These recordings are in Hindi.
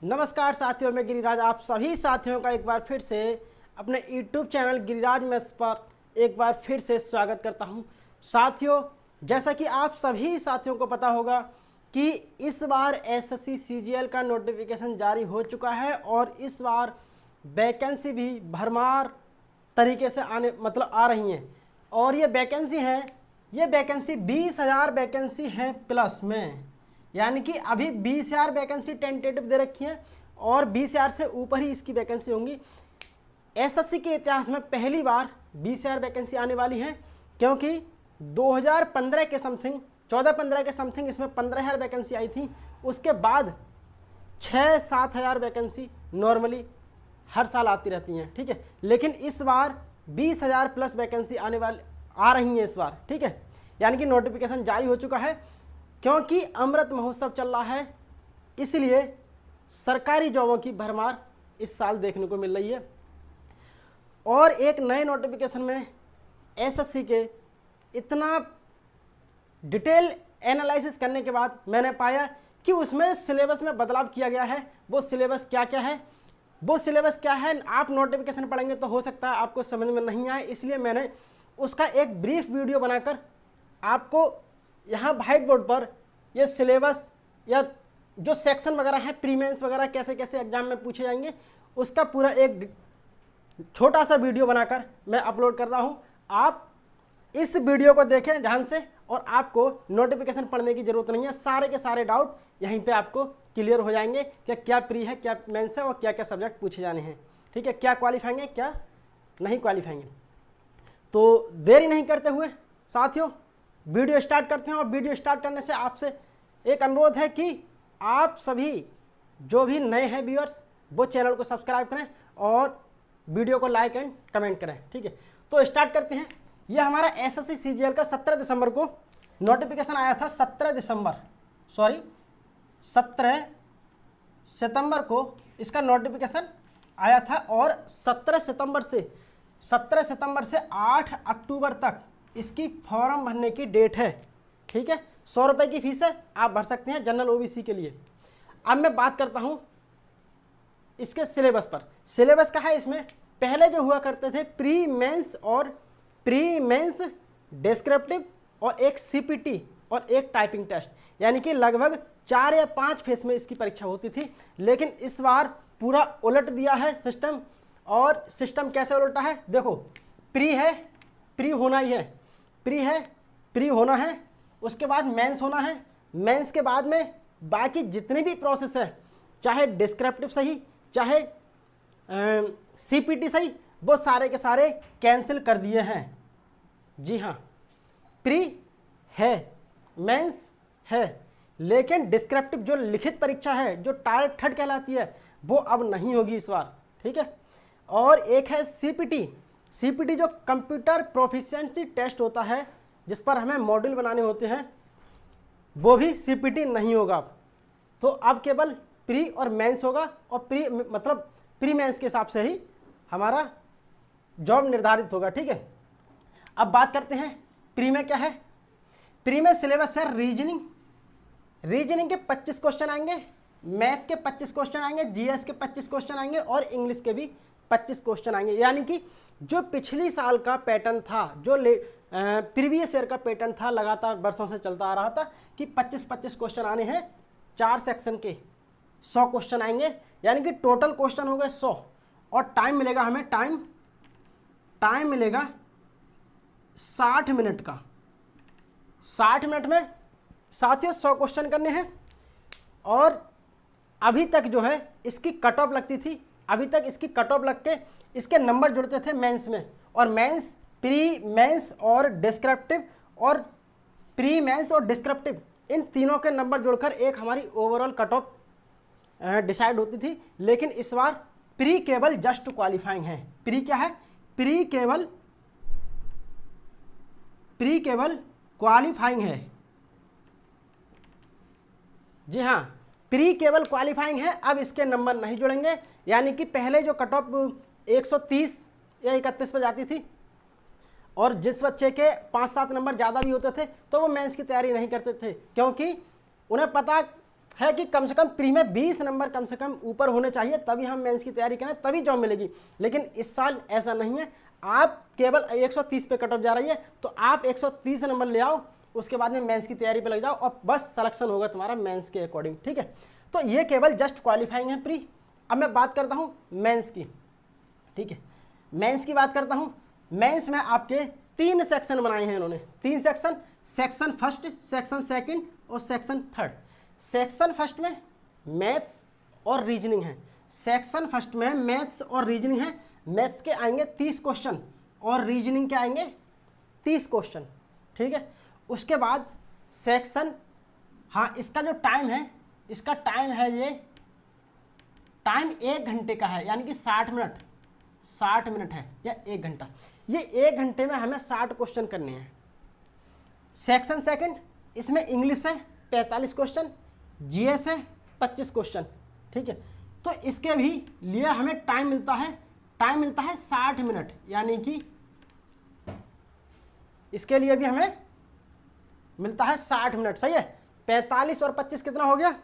नमस्कार साथियों, मैं गिरिराज आप सभी साथियों का एक बार फिर से अपने YouTube चैनल गिरिराज मैथ्स पर एक बार फिर से स्वागत करता हूं। साथियों, जैसा कि आप सभी साथियों को पता होगा कि इस बार एसएससी सीजीएल का नोटिफिकेशन जारी हो चुका है और इस बार वैकेंसी भी भरमार तरीके से आ रही हैं। और ये वैकेंसी 20,000 वैकेंसी हैं प्लस में, यानी कि अभी 20,000 वैकेंसी टेंटेटिव दे रखी है और 20,000 से ऊपर ही इसकी वैकेंसी होंगी। एसएससी के इतिहास में पहली बार 20,000 वैकेंसी आने वाली है, क्योंकि 2015 के समथिंग 14-15 के समथिंग इसमें 15,000 वैकेंसी आई थी। उसके बाद 6-7 हज़ार वैकेंसी नॉर्मली हर साल आती रहती हैं, ठीक है। लेकिन इस बार 20,000 प्लस वैकेंसी आ रही हैं इस बार, ठीक है। यानी कि नोटिफिकेशन जारी हो चुका है, क्योंकि अमृत महोत्सव चल रहा है, इसलिए सरकारी जॉबों की भरमार इस साल देखने को मिल रही है। और एक नए नोटिफिकेशन में एसएससी के इतना डिटेल एनालिसिस करने के बाद मैंने पाया कि उसमें सिलेबस में बदलाव किया गया है। वो सिलेबस क्या है आप नोटिफिकेशन पढ़ेंगे तो हो सकता है आपको समझ में नहीं आए, इसलिए मैंने उसका एक ब्रीफ वीडियो बनाकर आपको यहाँ व्हाइट बोर्ड पर ये सिलेबस या जो सेक्शन वगैरह है, प्री मेंस वगैरह कैसे कैसे एग्जाम में पूछे जाएंगे, उसका पूरा एक छोटा सा वीडियो बनाकर मैं अपलोड कर रहा हूँ। आप इस वीडियो को देखें ध्यान से और आपको नोटिफिकेशन पढ़ने की ज़रूरत नहीं है। सारे के सारे डाउट यहीं पे आपको क्लियर हो जाएंगे कि क्या प्री है, क्या मेंस है और क्या क्या सब्जेक्ट पूछे जाने हैं, ठीक है। क्या क्वालिफाएंगे, क्या नहीं क्वालिफाएंगे। तो देरी नहीं करते हुए साथियों वीडियो स्टार्ट करते हैं। और वीडियो स्टार्ट करने से आपसे एक अनुरोध है कि आप सभी जो भी नए हैं व्यूअर्स, वो चैनल को सब्सक्राइब करें और वीडियो को लाइक एंड कमेंट करें, ठीक है। तो स्टार्ट करते हैं। यह हमारा एसएससी सीजीएल का 17 दिसंबर को नोटिफिकेशन आया था। 17 सितंबर को इसका नोटिफिकेशन आया था और 17 सितंबर से 8 अक्टूबर तक इसकी फॉर्म भरने की डेट है, ठीक है। 100 रुपये की फीस है, आप भर सकते हैं जनरल ओबीसी के लिए। अब मैं बात करता हूं इसके सिलेबस पर। सिलेबस का है इसमें पहले जो हुआ करते थे प्री मेंस डिस्क्रिप्टिव और एक सीपीटी और एक टाइपिंग टेस्ट, यानी कि लगभग 4 या 5 फेस में इसकी परीक्षा होती थी। लेकिन इस बार पूरा उलट दिया है सिस्टम। और सिस्टम कैसे उलटा है देखो, प्री है, प्री होना ही है, प्री होना है, उसके बाद मेंस होना है, मेंस के बाद में बाकी जितनी भी प्रोसेस है, चाहे डिस्क्रिप्टिव सही चाहे सीपीटी सही, वो सारे के सारे कैंसिल कर दिए हैं। जी हाँ, प्री है, मेंस है, लेकिन डिस्क्रिप्टिव जो लिखित परीक्षा है, जो टायर 3 कहलाती है, वो अब नहीं होगी इस बार, ठीक है। और एक है सीपीटी जो कंप्यूटर प्रोफिशिएंसी टेस्ट होता है, जिस पर हमें मॉड्यूल बनाने होते हैं, वो भी सीपीटी नहीं होगा अब। तो अब केवल प्री और मेंस होगा और प्री मेंस के हिसाब से ही हमारा जॉब निर्धारित होगा, ठीक है। अब बात करते हैं प्री में क्या है। प्री में सिलेबस है रीजनिंग के 25 क्वेश्चन आएंगे, मैथ के 25 क्वेश्चन आएंगे, जीएस के 25 क्वेश्चन आएंगे और इंग्लिश के भी 25 क्वेश्चन आएंगे। यानी कि जो पिछली साल का पैटर्न था, जो प्रीवियस ईयर का पैटर्न था, लगातार वर्षों से चलता आ रहा था कि 25-25 क्वेश्चन आने हैं, 4 सेक्शन के 100 क्वेश्चन आएंगे, यानी कि टोटल क्वेश्चन हो गए 100। और टाइम मिलेगा हमें, टाइम मिलेगा 60 मिनट का। 60 मिनट में साथियों 100 क्वेश्चन करने हैं। और अभी तक जो है इसकी कट ऑफ लगती थी, अभी तक इसकी कट ऑफ लग के इसके नंबर जुड़ते थे मेंस में। और मेंस, प्री मेंस और डिस्क्रिप्टिव, और प्री मेंस और डिस्क्रिप्टिव, इन तीनों के नंबर जुड़कर एक हमारी ओवरऑल कट ऑफ डिसाइड होती थी। लेकिन इस बार प्री केवल जस्ट क्वालिफाइंग है। प्री क्या है? प्री केवल क्वालिफाइंग है। जी हाँ, प्री केवल क्वालिफाइंग है। अब इसके नंबर नहीं जुड़ेंगे, यानी कि पहले जो कट ऑफ 130 या 31 पर जाती थी और जिस बच्चे के 5-7 नंबर ज़्यादा भी होते थे तो वो मेंस की तैयारी नहीं करते थे, क्योंकि उन्हें पता है कि कम से कम प्री में 20 नंबर कम से कम ऊपर होने चाहिए, तभी हम मेंस की तैयारी करें, तभी जॉब मिलेगी। लेकिन इस साल ऐसा नहीं है, आप केवल 130 पे कट ऑफ जा रही है, तो आप 130 नंबर ले आओ, उसके बाद में मेंस की तैयारी पे लग जाओ और बस सिलेक्शन होगा तुम्हारा मेंस के अकॉर्डिंग। ठीक है, तो ये केवल जस्ट क्वालिफाइंग है प्री। अब मैं बात करता हूँ मेंस की। ठीक है, मेंस की बात करता हूँ। मेंस में आपके 3 सेक्शन बनाए हैं इन्होंने, 3 section, section first, section second और सेक्शन थर्ड। सेक्शन फर्स्ट में मैथ्स और रीजनिंग है, सेक्शन फर्स्ट में मैथ्स और रीजनिंग है। मैथ्स के आएंगे 30 क्वेश्चन और रीजनिंग के आएंगे 30 क्वेश्चन। ठीक है, उसके बाद सेक्शन, हाँ इसका जो टाइम है, इसका टाइम है, ये टाइम 1 घंटे का है, यानी कि 60 मिनट, 60 मिनट है या 1 घंटा। ये 1 घंटे में हमें 60 क्वेश्चन करने हैं। सेक्शन सेकंड, इसमें इंग्लिश है 45 क्वेश्चन, जीएस है 25 क्वेश्चन। ठीक है, तो इसके भी लिए हमें टाइम मिलता है 60 मिनट, यानी कि इसके लिए भी हमें मिलता है 60 मिनट। सही है, 45 और 25 कितना हो गया,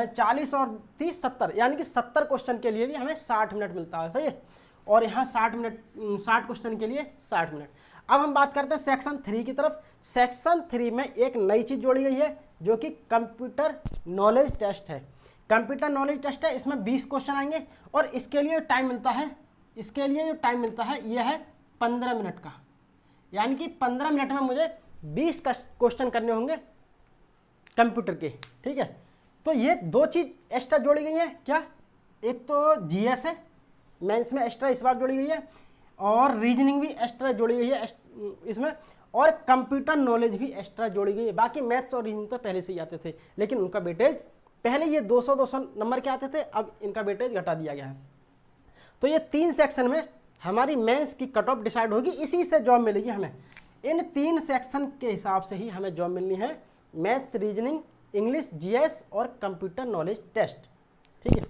40 और 30 70, यानी कि 70 क्वेश्चन के लिए भी हमें 60 मिनट मिलता है। सही है, और यहाँ 60 क्वेश्चन के लिए 60 मिनट। अब हम बात करते हैं सेक्शन 3 की तरफ। सेक्शन 3 में एक नई चीज़ जोड़ी गई है, जो कि कंप्यूटर नॉलेज टेस्ट है। कंप्यूटर नॉलेज टेस्ट है, इसमें 20 क्वेश्चन आएंगे और इसके लिए टाइम मिलता है, इसके लिए जो टाइम मिलता है ये है 15 मिनट का, यानी कि 15 मिनट में मुझे 20 क्वेश्चन करने होंगे कंप्यूटर के। ठीक है, तो ये 2 चीज़ एक्स्ट्रा जोड़ी गई है। क्या, एक तो जीएस है मेंस में एक्स्ट्रा इस बार जोड़ी गई है, और रीजनिंग भी एक्स्ट्रा जोड़ी गई है इसमें, और कंप्यूटर नॉलेज भी एक्स्ट्रा जोड़ी गई है। बाकी मैथ्स और रीजनिंग तो पहले से ही आते थे, लेकिन उनका वेटेज पहले ये 200-200 नंबर के आते थे, अब इनका वेटेज घटा दिया गया है। तो ये 3 सेक्शन में हमारी मेंस की कट ऑफ डिसाइड होगी, इसी से जॉब मिलेगी हमें। इन 3 सेक्शन के हिसाब से ही हमें जॉब मिलनी है, मैथ्स, रीजनिंग, इंग्लिश, जीएस और कंप्यूटर नॉलेज टेस्ट। ठीक है,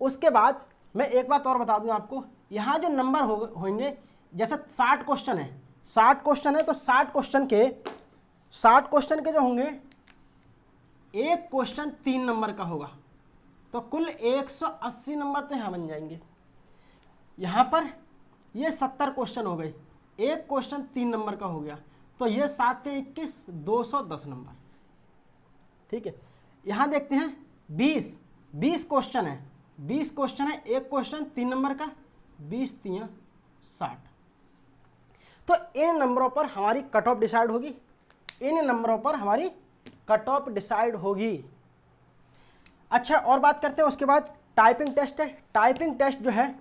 उसके बाद मैं एक बात और बता दूं आपको, यहाँ जो नंबर होंगे, जैसे 60 क्वेश्चन है, 60 क्वेश्चन है, तो 60 क्वेश्चन के जो होंगे, एक क्वेश्चन 3 नंबर का होगा, तो कुल 180 नंबर तो यहाँ बन जाएंगे। यहाँ पर ये 70 क्वेश्चन हो गए, एक क्वेश्चन 3 नंबर का हो गया, तो ये 7 × 21 210 नंबर। ठीक है, यहाँ देखते हैं 20 क्वेश्चन है, 20 क्वेश्चन है, एक क्वेश्चन 3 नंबर का, 20 × 3 = 60। तो इन नंबरों पर हमारी कट ऑफ डिसाइड होगी, इन नंबरों पर हमारी कट ऑफ डिसाइड होगी। अच्छा, और बात करते हैं उसके बाद टाइपिंग टेस्ट है। टाइपिंग टेस्ट जो है,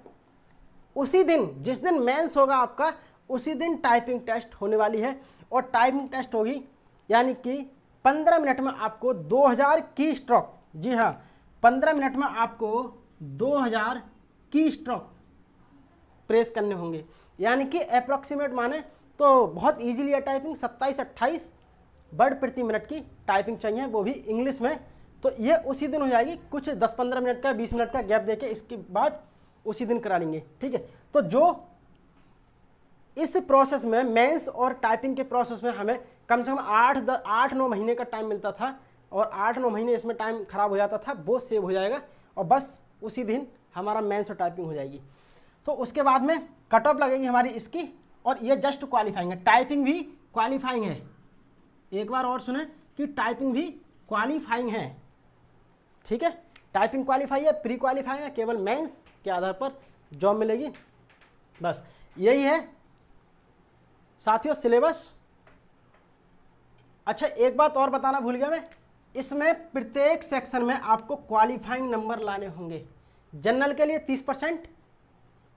उसी दिन जिस दिन मेंस होगा आपका, उसी दिन टाइपिंग टेस्ट होने वाली है, और टाइपिंग टेस्ट होगी यानी कि 15 मिनट में आपको 2000 की स्ट्रोक, जी हाँ 15 मिनट में आपको 2000 की स्ट्रोक प्रेस करने होंगे, यानी कि अप्रॉक्सीमेट माने तो बहुत इजीली है टाइपिंग। 27-28 वर्ड प्रति मिनट की टाइपिंग चाहिए, वो भी इंग्लिश में। तो ये उसी दिन हो जाएगी, कुछ 10-15 मिनट का 20 मिनट का गैप देके इसके बाद उसी दिन करा लेंगे। ठीक है, तो जो इस प्रोसेस में मेंस और टाइपिंग के प्रोसेस में हमें कम से कम 8-9 महीने का टाइम मिलता था, और 8-9 महीने इसमें टाइम खराब हो जाता था, वो सेव हो जाएगा और बस उसी दिन हमारा मेंस और टाइपिंग हो जाएगी। तो उसके बाद में कट ऑफ लगेगी हमारी इसकी, और ये जस्ट क्वालिफाइंग है, टाइपिंग भी क्वालिफाइंग है। एक बार और सुने कि टाइपिंग भी क्वालिफाइंग है। ठीक है, टाइपिंग क्वालिफाई है, प्री क्वालिफाई है, केवल मेंस के आधार पर जॉब मिलेगी। बस यही है साथियों सिलेबस। अच्छा, एक बात और बताना भूल गया मैं, इसमें प्रत्येक सेक्शन में आपको क्वालिफाइंग नंबर लाने होंगे। जनरल के लिए 30%,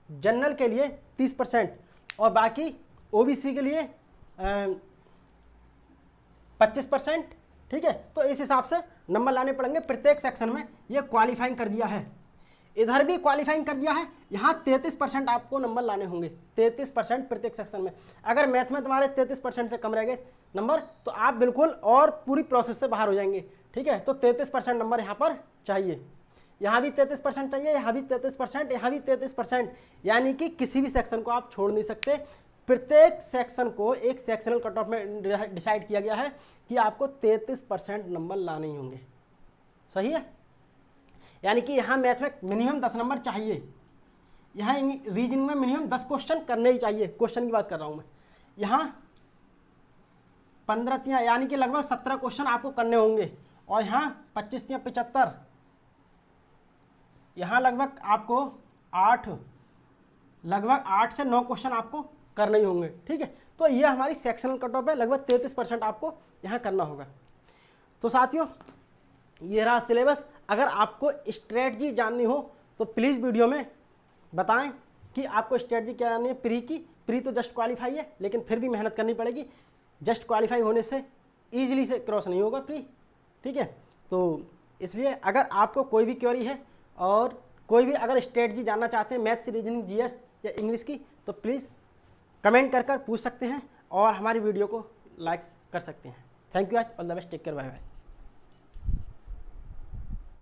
जनरल के लिए 30%, और बाकी ओबीसी के लिए 25%। ठीक है, तो इस हिसाब से नंबर लाने पड़ेंगे प्रत्येक सेक्शन में। ये क्वालिफाइंग कर दिया है, इधर भी क्वालिफाइंग कर दिया है, यहाँ 33% आपको नंबर लाने होंगे, 33% प्रत्येक सेक्शन में। अगर मैथ में तुम्हारे 33% से कम रह गए नंबर, तो आप बिल्कुल और पूरी प्रोसेस से बाहर हो जाएंगे। ठीक है, तो 33% नंबर यहाँ पर चाहिए, यहाँ भी 33% चाहिए, यहाँ भी 33%, यहाँ भी 33%, यानी कि किसी भी सेक्शन को आप छोड़ नहीं सकते। प्रत्येक सेक्शन को एक सेक्शनल कट ऑफ में डिसाइड किया गया है कि आपको 33% नंबर लाने ही होंगे। सही है। यानी कि यहाँ मैथ में मिनिमम 10 नंबर चाहिए, यहाँ रीजनिंग में मिनिमम 10 क्वेश्चन करने ही चाहिए, क्वेश्चन की बात कर रहा हूँ मैं। यहाँ 15 तियाँ यानी कि लगभग 17 क्वेश्चन आपको करने होंगे, और यहाँ 25 तियाँ 75, यहाँ लगभग आपको 8 से 9 क्वेश्चन आपको करने ही होंगे। ठीक है, तो ये हमारी सेक्शनल कट ऑफ है, लगभग 33% आपको यहाँ करना होगा। तो साथियों ये रहा सिलेबस। अगर आपको स्ट्रेटजी जाननी हो तो प्लीज़ वीडियो में बताएं कि आपको स्ट्रेटजी क्या जाननी है। प्री तो जस्ट क्वालिफाई है, लेकिन फिर भी मेहनत करनी पड़ेगी। जस्ट क्वालिफाई होने से ईजिली से क्रॉस नहीं होगा प्री। ठीक है, तो इसलिए अगर आपको कोई भी क्वेरी है और कोई भी अगर स्ट्रेटजी जानना चाहते हैं मैथ्स, रीजनिंग, जीएस या इंग्लिश की, तो प्लीज़ कमेंट कर पूछ सकते हैं और हमारी वीडियो को लाइक कर सकते हैं। थैंक यू आज, all the best, take care, bye bye.